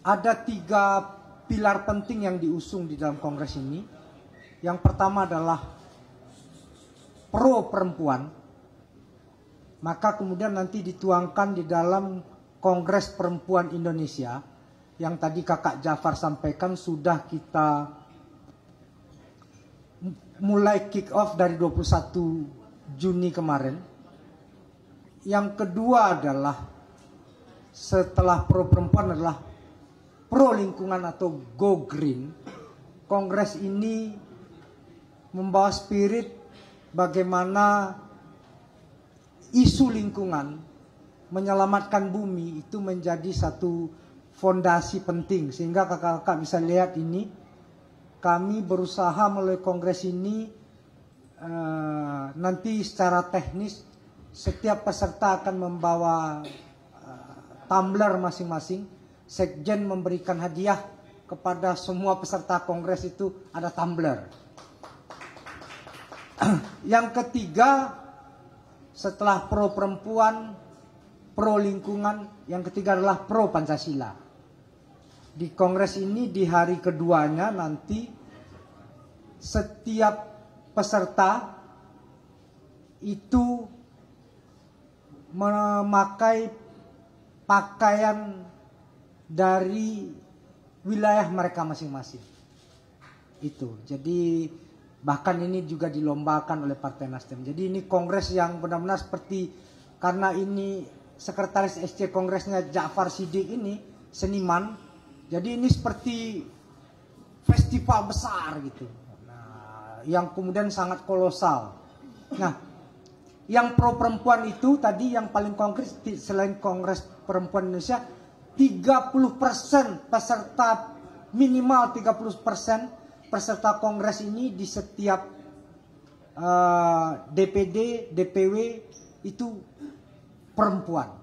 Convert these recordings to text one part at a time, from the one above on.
ada 3 pilar penting yang diusung di dalam kongres ini. Yang pertama adalah pro perempuan. Maka kemudian nanti dituangkan di dalam Kongres Perempuan Indonesia yang tadi Kakak Jafar sampaikan sudah kita mulai kick off dari 21 Juni kemarin. Yang kedua adalah setelah pro perempuan adalah pro lingkungan atau go green. Kongres ini membawa spirit bagaimana isu lingkungan, menyelamatkan bumi itu menjadi satu fondasi penting. Sehingga kakak-kakak bisa lihat ini, kami berusaha melalui kongres ini nanti secara teknis setiap peserta akan membawa tumbler masing-masing. Sekjen memberikan hadiah kepada semua peserta kongres itu ada tumbler. Yang ketiga, setelah pro perempuan, pro lingkungan, yang ketiga adalah pro Pancasila. Di kongres ini di hari keduanya nanti setiap peserta itu memakai pakaian dari wilayah mereka masing-masing. Itu. Jadi bahkan ini juga dilombakan oleh Partai Nasdem. Jadi ini kongres yang benar-benar seperti, karena ini sekretaris SC kongresnya Ja'far Siddiq ini seniman. Jadi ini seperti festival besar gitu. Nah, yang kemudian sangat kolosal. Nah, yang pro perempuan itu tadi yang paling konkret selain Kongres Perempuan Indonesia, 30% peserta, minimal 30% peserta kongres ini di setiap DPD, DPW itu perempuan.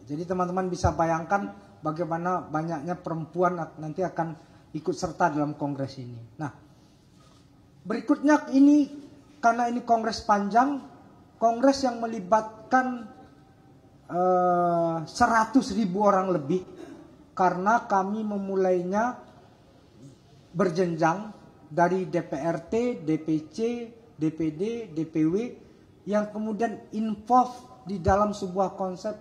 Jadi teman-teman bisa bayangkan bagaimana banyaknya perempuan nanti akan ikut serta dalam kongres ini. Nah, berikutnya ini karena ini kongres panjang, kongres yang melibatkan 100.000 orang lebih, karena kami memulainya berjenjang dari DPRT, DPC, DPD, DPW yang kemudian involve di dalam sebuah konsep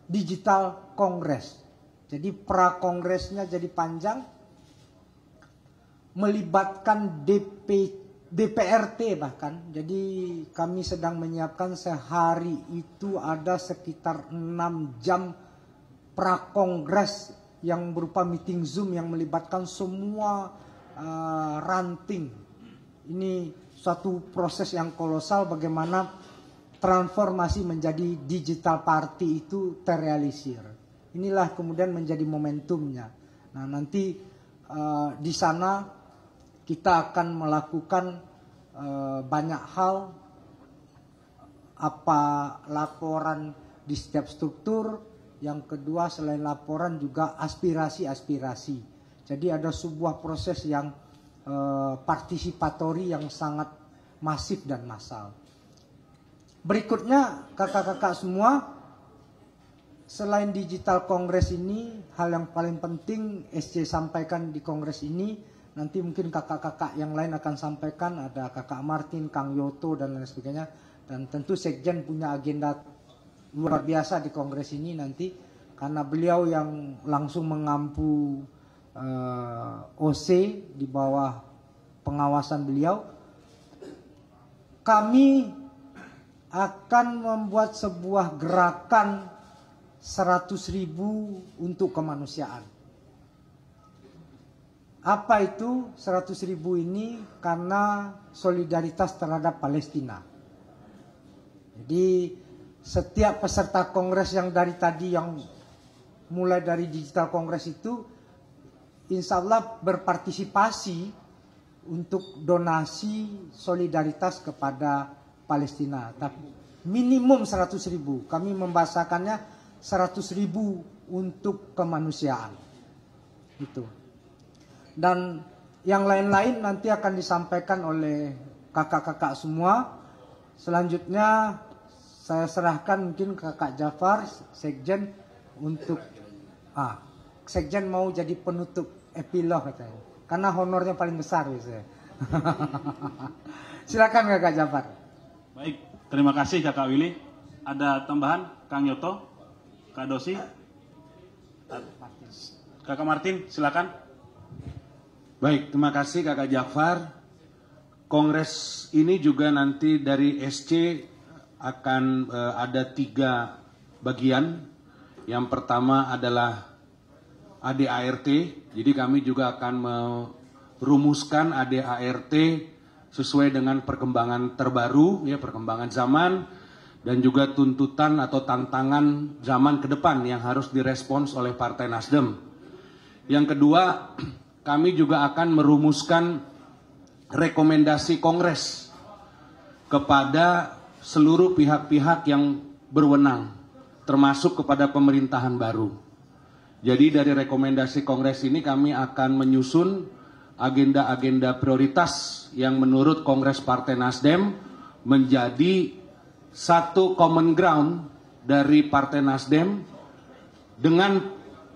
digital kongres. Jadi pra-kongresnya jadi panjang, melibatkan DPRT bahkan. Jadi kami sedang menyiapkan sehari itu ada sekitar 6 jam pra-kongres yang berupa meeting Zoom yang melibatkan semua ranting. Ini suatu proses yang kolosal bagaimana transformasi menjadi digital party itu terrealisir. Inilah kemudian menjadi momentumnya. Nah, nanti di sana kita akan melakukan banyak hal, apa laporan di setiap struktur, yang kedua selain laporan juga aspirasi-aspirasi. Jadi ada sebuah proses yang partisipatori yang sangat masif dan massal. Berikutnya kakak-kakak semua, selain digital kongres ini, hal yang paling penting SC sampaikan di kongres ini, nanti mungkin kakak-kakak yang lain akan sampaikan, ada kakak Martin, Kang Yoto dan lain sebagainya. Dan tentu Sekjen punya agenda luar biasa di kongres ini nanti, karena beliau yang langsung mengampu OC di bawah pengawasan beliau. Kami akan membuat sebuah gerakan 100.000 untuk kemanusiaan. Apa itu 100.000 ini? Karena solidaritas terhadap Palestina. Jadi setiap peserta kongres yang dari tadi, yang mulai dari digital kongres itu, insya Allah berpartisipasi untuk donasi solidaritas kepada Palestina. Tapi minimum 100.000. Kami membahasakannya 100.000 untuk kemanusiaan. Itu. Dan yang lain-lain nanti akan disampaikan oleh kakak-kakak semua. Selanjutnya saya serahkan mungkin kakak Jafar, Sekjen, untuk Sekjen mau jadi penutup epilog katanya. Karena honornya paling besar biasanya. Silakan Kakak Jafar. Baik, terima kasih Kakak Willy. Ada tambahan Kang Yoto, Kak Dosi, Kakak Martin, silakan. Baik, terima kasih Kakak Jafar. Kongres ini juga nanti dari SC akan ada 3 bagian. Yang pertama adalah ADART, jadi kami juga akan merumuskan ADART sesuai dengan perkembangan terbaru, ya, perkembangan zaman, dan juga tuntutan atau tantangan zaman ke depan yang harus direspons oleh Partai Nasdem. Yang kedua, kami juga akan merumuskan rekomendasi Kongres kepada seluruh pihak-pihak yang berwenang, termasuk kepada pemerintahan baru. Jadi dari rekomendasi Kongres ini kami akan menyusun agenda-agenda prioritas yang menurut Kongres Partai Nasdem menjadi satu common ground dari Partai Nasdem dengan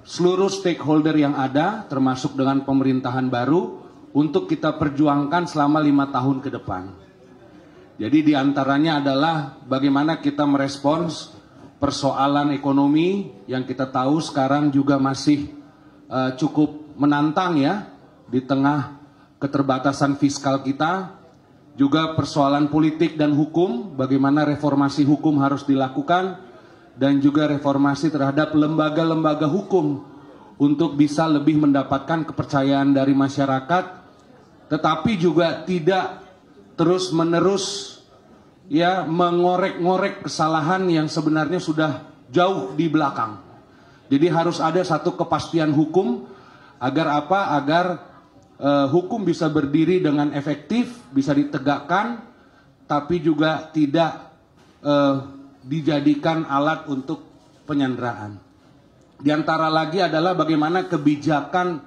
seluruh stakeholder yang ada, termasuk dengan pemerintahan baru, untuk kita perjuangkan selama 5 tahun ke depan. Jadi diantaranya adalah bagaimana kita merespons persoalan ekonomi yang kita tahu sekarang juga masih cukup menantang, ya, di tengah keterbatasan fiskal kita. Juga persoalan politik dan hukum, bagaimana reformasi hukum harus dilakukan, dan juga reformasi terhadap lembaga-lembaga hukum untuk bisa lebih mendapatkan kepercayaan dari masyarakat, tetapi juga tidak terus-menerus, ya, mengorek-ngorek kesalahan yang sebenarnya sudah jauh di belakang. Jadi harus ada satu kepastian hukum agar apa? Agar hukum bisa berdiri dengan efektif, bisa ditegakkan, tapi juga tidak dijadikan alat untuk penyanderaan. Di antara lagi adalah bagaimana kebijakan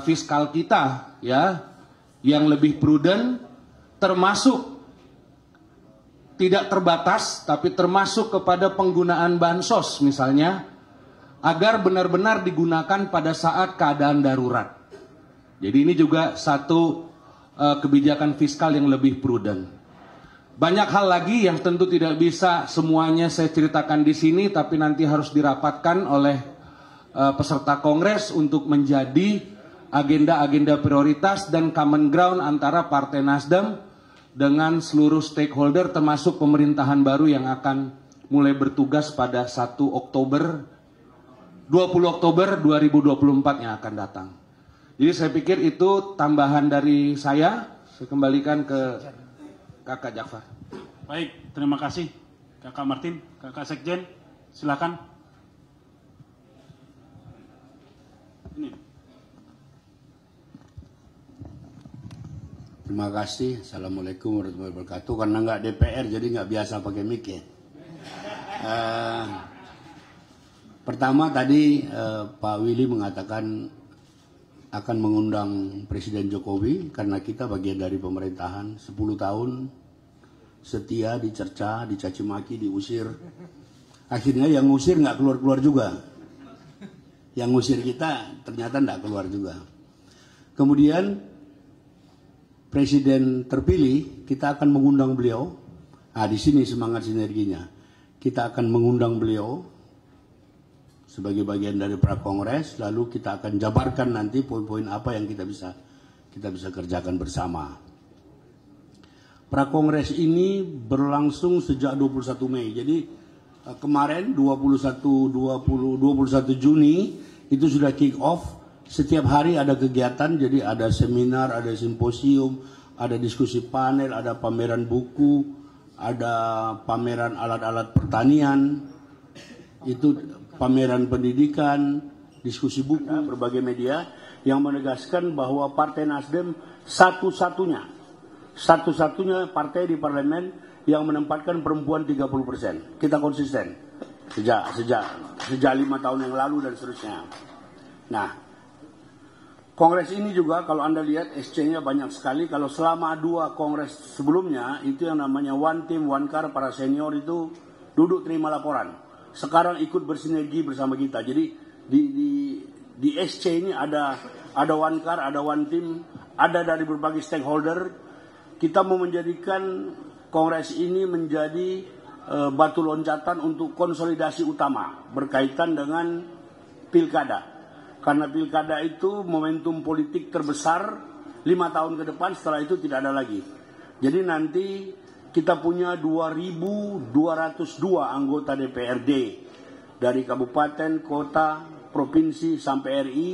fiskal kita, ya, yang lebih prudent, termasuk tidak terbatas, tapi termasuk kepada penggunaan bansos misalnya, agar benar-benar digunakan pada saat keadaan darurat. Jadi ini juga satu kebijakan fiskal yang lebih prudent. Banyak hal lagi yang tentu tidak bisa semuanya saya ceritakan di sini, tapi nanti harus dirapatkan oleh peserta Kongres untuk menjadi agenda-agenda prioritas dan common ground antara Partai Nasdem dengan seluruh stakeholder, termasuk pemerintahan baru yang akan mulai bertugas pada 20 Oktober 2024 yang akan datang. Jadi saya pikir itu tambahan dari saya kembalikan ke Kakak Jafar. Baik, terima kasih Kakak Martin. Kakak Sekjen, silakan. Ini. Terima kasih. Assalamualaikum warahmatullahi wabarakatuh. Karena nggak DPR jadi nggak biasa pakai mic, ya. Pertama tadi Pak Willy mengatakan akan mengundang Presiden Jokowi karena kita bagian dari pemerintahan 10 tahun setia, dicerca, dicaci maki, diusir. Akhirnya yang ngusir nggak keluar-keluar juga. Yang ngusir kita ternyata nggak keluar juga. Kemudian Presiden terpilih, kita akan mengundang beliau. Di sini semangat sinerginya. Kita akan mengundang beliau sebagai bagian dari Prakongres, lalu kita akan jabarkan nanti poin-poin apa yang kita bisa kerjakan bersama. Prakongres ini berlangsung sejak 21 Mei. Jadi kemarin 21 Juni itu sudah kick off. Setiap hari ada kegiatan, jadi ada seminar, ada simposium, ada diskusi panel, ada pameran buku, ada pameran alat-alat pertanian, itu pameran pendidikan, diskusi buku, berbagai media yang menegaskan bahwa Partai Nasdem satu-satunya partai di parlemen yang menempatkan perempuan 30%. Kita konsisten sejak 5 tahun yang lalu dan seterusnya. Nah, Kongres ini juga kalau Anda lihat SC-nya banyak sekali. Kalau selama 2 kongres sebelumnya itu yang namanya one team one car, para senior itu duduk terima laporan. Sekarang ikut bersinergi bersama kita. Jadi di SC ini ada one car, ada one team, ada dari berbagai stakeholder. Kita mau menjadikan kongres ini menjadi batu loncatan untuk konsolidasi utama berkaitan dengan pilkada. Karena pilkada itu momentum politik terbesar 5 tahun ke depan, setelah itu tidak ada lagi. Jadi nanti kita punya 2.202 anggota DPRD dari kabupaten, kota, provinsi sampai RI.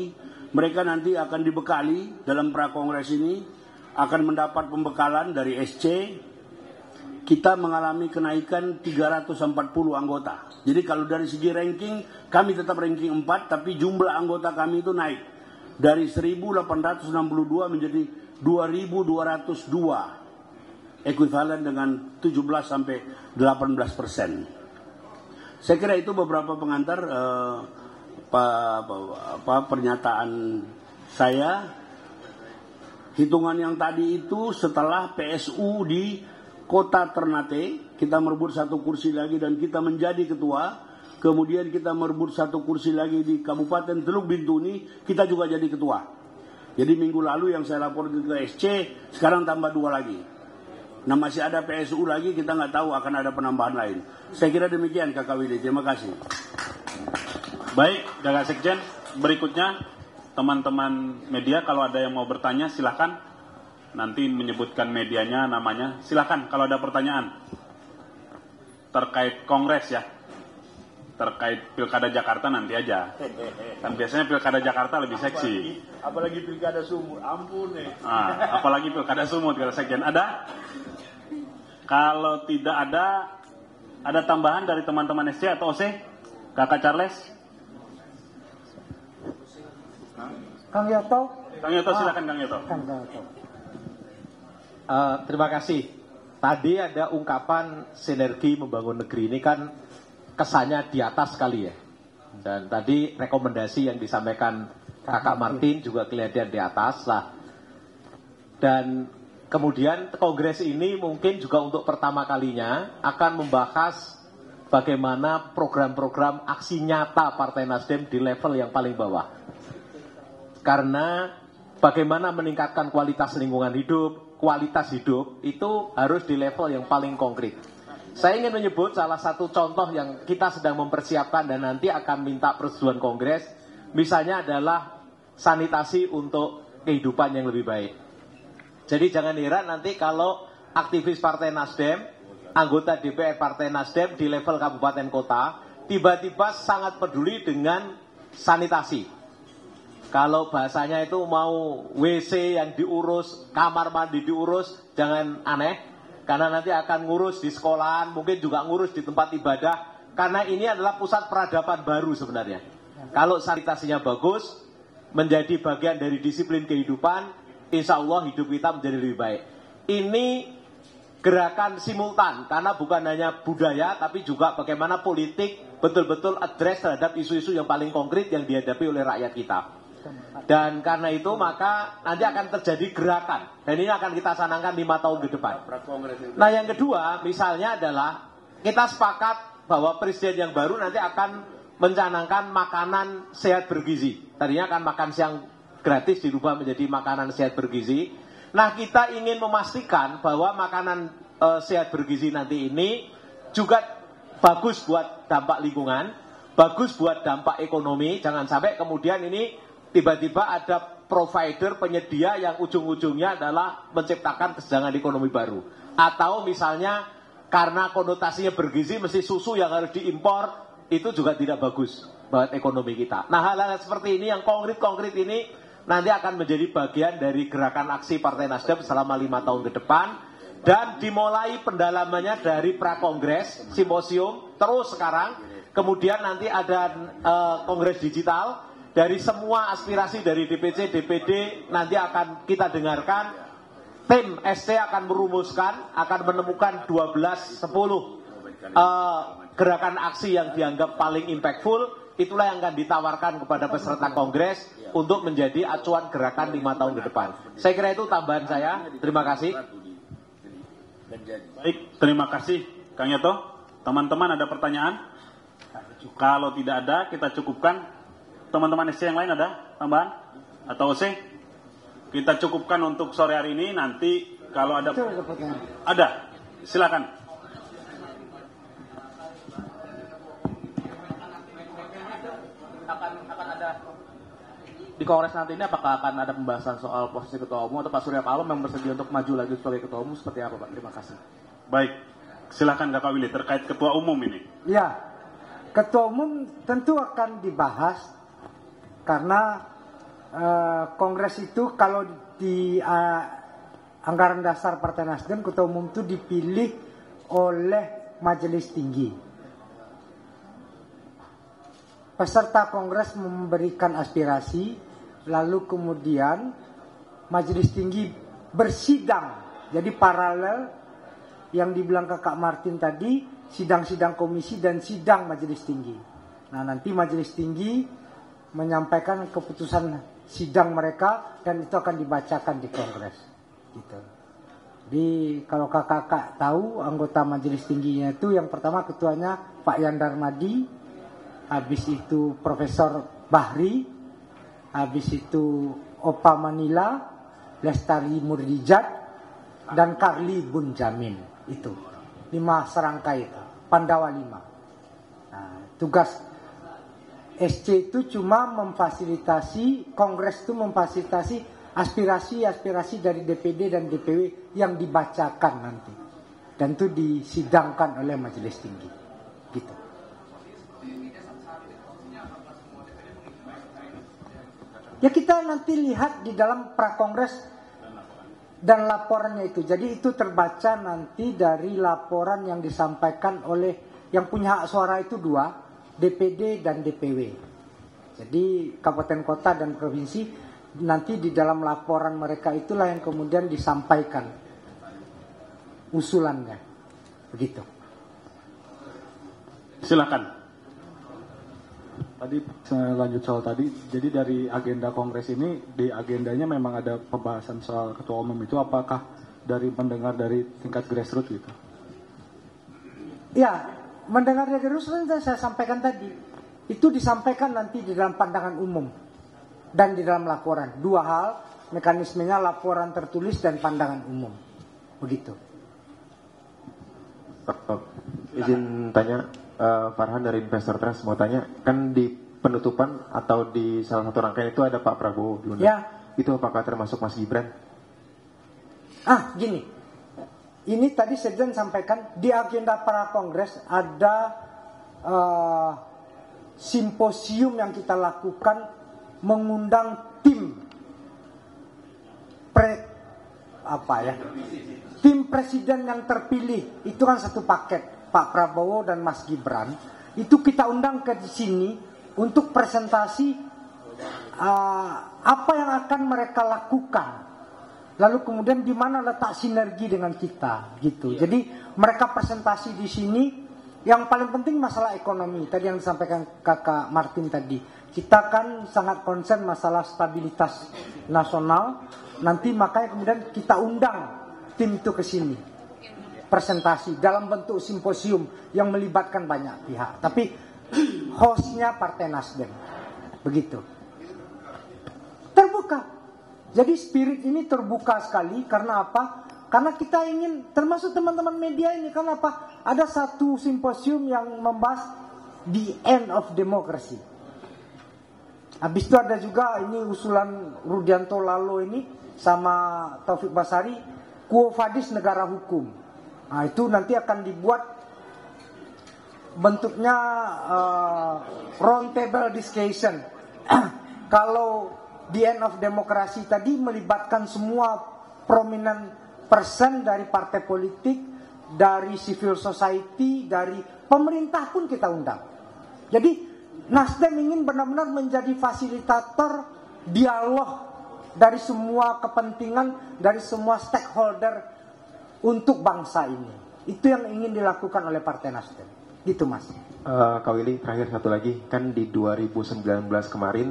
Mereka nanti akan dibekali dalam prakongres ini, akan mendapat pembekalan dari SC. Kita mengalami kenaikan 340 anggota. Jadi kalau dari segi ranking, kami tetap ranking 4, tapi jumlah anggota kami itu naik. Dari 1.862 menjadi 2.202. Ekuivalen dengan 17-18%. Saya kira itu beberapa pengantar pernyataan saya. Hitungan yang tadi itu setelah PSU di Kota Ternate, kita merebut 1 kursi lagi dan kita menjadi ketua. Kemudian kita merebut 1 kursi lagi di Kabupaten Teluk Bintuni, kita juga jadi ketua. Jadi minggu lalu yang saya laporkan ke SC, sekarang tambah 2 lagi. Nah masih ada PSU lagi, kita nggak tahu akan ada penambahan lain. Saya kira demikian Kakak Willy, terima kasih. Baik, Kakak Sekjen. Berikutnya teman-teman media kalau ada yang mau bertanya silahkan. Nanti menyebutkan medianya, namanya. Silahkan kalau ada pertanyaan terkait kongres ya. Terkait Pilkada Jakarta nanti aja. Kan biasanya Pilkada Jakarta lebih seksi. Apalagi Pilkada Sumut, ampun nih. Apalagi Pilkada Sumut, Kakak Sekjen. Ada? Kalau tidak ada tambahan dari teman-teman SC atau OC? Kakak Charles? Kang Yoto? Kang Yoto, silakan Kang Yoto. Kang Yoto. Terima kasih. Tadi ada ungkapan sinergi membangun negeri ini kan kesannya di atas sekali ya. Dan tadi rekomendasi yang disampaikan Kakak Martin juga kelihatan di atas lah. Dan kemudian kongres ini mungkin juga untuk pertama kalinya akan membahas bagaimana program-program aksi nyata Partai Nasdem di level yang paling bawah. Karena bagaimana meningkatkan kualitas lingkungan hidup, kualitas hidup itu harus di level yang paling konkret. Saya ingin menyebut salah satu contoh yang kita sedang mempersiapkan dan nanti akan minta persetujuan kongres, misalnya adalah sanitasi untuk kehidupan yang lebih baik. Jadi jangan heran nanti kalau aktivis Partai Nasdem, anggota DPR Partai Nasdem di level kabupaten kota, tiba-tiba sangat peduli dengan sanitasi. Kalau bahasanya itu mau WC yang diurus, kamar mandi diurus, jangan aneh. Karena nanti akan ngurus di sekolahan, mungkin juga ngurus di tempat ibadah. Karena ini adalah pusat peradaban baru sebenarnya. Kalau sanitasinya bagus, menjadi bagian dari disiplin kehidupan, insya Allah hidup kita menjadi lebih baik. Ini gerakan simultan, karena bukan hanya budaya, tapi juga bagaimana politik betul-betul address terhadap isu-isu yang paling konkret yang dihadapi oleh rakyat kita. Dan karena itu maka nanti akan terjadi gerakan. Dan ini akan kita sanangkan 5 tahun ke depan. Nah yang kedua misalnya adalah kita sepakat bahwa presiden yang baru nanti akan mencanangkan makanan sehat bergizi. Tadinya akan makan siang gratis dirubah menjadi makanan sehat bergizi. Nah kita ingin memastikan bahwa makanan sehat bergizi nanti ini juga bagus buat dampak lingkungan, bagus buat dampak ekonomi. Jangan sampai kemudian ini tiba-tiba ada provider, penyedia yang ujung-ujungnya adalah menciptakan kesenjangan ekonomi baru. Atau misalnya karena konotasinya bergizi mesti susu yang harus diimpor, itu juga tidak bagus buat ekonomi kita. Nah hal-hal seperti ini yang konkret-konkret ini nanti akan menjadi bagian dari gerakan aksi Partai Nasdem selama 5 tahun ke depan. Dan dimulai pendalamannya dari prakongres, simposium, terus sekarang. Kemudian nanti ada kongres digital. Dari semua aspirasi dari DPC, DPD nanti akan kita dengarkan. Tim SC akan merumuskan, akan menemukan 10 gerakan aksi yang dianggap paling impactful. Itulah yang akan ditawarkan kepada peserta kongres untuk menjadi acuan gerakan 5 tahun ke depan. Saya kira itu tambahan saya. Terima kasih. Baik, terima kasih Kang Yoto. Teman-teman ada pertanyaan? Kalau tidak ada, kita cukupkan. teman-teman SC yang lain ada tambahan? Atau OC? Kita cukupkan untuk sore hari ini, nanti kalau ada... Ada, silakan. Akan ada di Kongres nanti ini, apakah akan ada pembahasan soal posisi Ketua Umum atau Pak Surya Paloh yang bersedia untuk maju lagi sebagai Ketua Umum, seperti apa Pak? Terima kasih. Baik, silakan Kakak Willy terkait Ketua Umum ini. Ya, Ketua Umum tentu akan dibahas karena Kongres itu kalau di anggaran dasar Partai Nasdem, Ketua Umum itu dipilih oleh Majelis Tinggi. Peserta Kongres memberikan aspirasi, lalu kemudian Majelis Tinggi bersidang. Jadi paralel yang dibilang Kakak Martin tadi, sidang-sidang komisi dan sidang Majelis Tinggi. Nah, nanti Majelis Tinggi menyampaikan keputusan sidang mereka dan itu akan dibacakan di Kongres. Gitu. Jadi kalau kakak-kakak tahu anggota Majelis Tingginya itu yang pertama ketuanya Pak Yandar Madi, habis itu Profesor Bahri, habis itu Opa Manila, Lestari Murdijat, dan Karli Bunjamin. Itu 5 serangkai itu, Pandawa 5. Nah, tugas SC itu cuma memfasilitasi, Kongres itu memfasilitasi aspirasi-aspirasi dari DPD dan DPW yang dibacakan nanti. Dan itu disidangkan oleh Majelis Tinggi. Gitu. Ya kita nanti lihat di dalam prakongres dan laporannya itu. Jadi itu terbaca nanti dari laporan yang disampaikan oleh yang punya hak suara itu 2. DPD dan DPW. Jadi kabupaten kota dan provinsi nanti di dalam laporan mereka itulah yang kemudian disampaikan usulannya. Begitu. Silakan. Tadi saya lanjut soal tadi. Jadi dari agenda Kongres ini, di agendanya memang ada pembahasan soal Ketua Umum itu, apakah dari mendengar dari tingkat grassroots gitu? Ya, mendengar dari grassroots saya sampaikan tadi. Itu disampaikan nanti di dalam pandangan umum dan di dalam laporan. 2 hal, mekanismenya laporan tertulis dan pandangan umum. Begitu. Izin tanya, Farhan dari Investor Trust mau tanya, kan di penutupan atau di salah satu rangkaian itu ada Pak Prabowo diundang. Ya. Itu apakah termasuk Mas Gibran? Gini. Ini tadi Sekjen sampaikan di agenda para kongres ada simposium yang kita lakukan mengundang tim tim presiden yang terpilih. Itu kan satu paket, Pak Prabowo dan Mas Gibran. Itu kita undang ke sini untuk presentasi apa yang akan mereka lakukan. Lalu kemudian di mana letak sinergi dengan kita, gitu. Jadi mereka presentasi di sini. Yang paling penting masalah ekonomi. Tadi yang disampaikan Kakak Martin tadi. Kita kan sangat concern masalah stabilitas nasional. Nanti makanya kemudian kita undang tim itu ke sini. Presentasi dalam bentuk simposium yang melibatkan banyak pihak. Tapi hostnya Partai Nasdem. Begitu. Terbuka. Jadi spirit ini terbuka sekali. Karena apa? Karena kita ingin, termasuk teman-teman media ini, karena apa? Ada satu simposium yang membahas the end of democracy. Habis itu ada juga ini usulan Rudianto Lalo ini sama Taufik Basari, Quo Vadis negara hukum. Nah itu nanti akan dibuat bentuknya round table discussion. Kalau the end of democracy tadi melibatkan semua prominent person dari partai politik, dari civil society, dari pemerintah pun kita undang. Jadi Nasdem ingin benar-benar menjadi fasilitator dialog dari semua kepentingan, dari semua stakeholder untuk bangsa ini. Itu yang ingin dilakukan oleh Partai Nasdem. Gitu Mas. Kak Willy, terakhir satu lagi. Kan di 2019 kemarin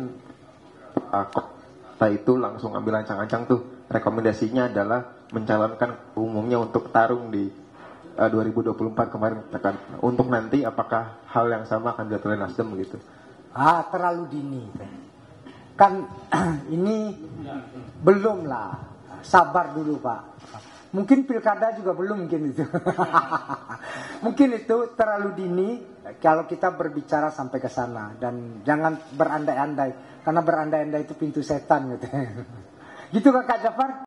Kota itu langsung ambil ancang-ancang tuh. Rekomendasinya adalah mencalonkan umumnya untuk tarung di 2024 kemarin. Untuk nanti apakah hal yang sama akan dilakukan oleh Nasdem begitu? Terlalu dini. Kan ini belum lah. Sabar dulu Pak. Mungkin pilkada juga belum mungkin itu. Mungkin itu terlalu dini kalau kita berbicara sampai ke sana. Dan jangan berandai-andai. Karena berandai-andai itu pintu setan gitu. Gitu Kak Jafar?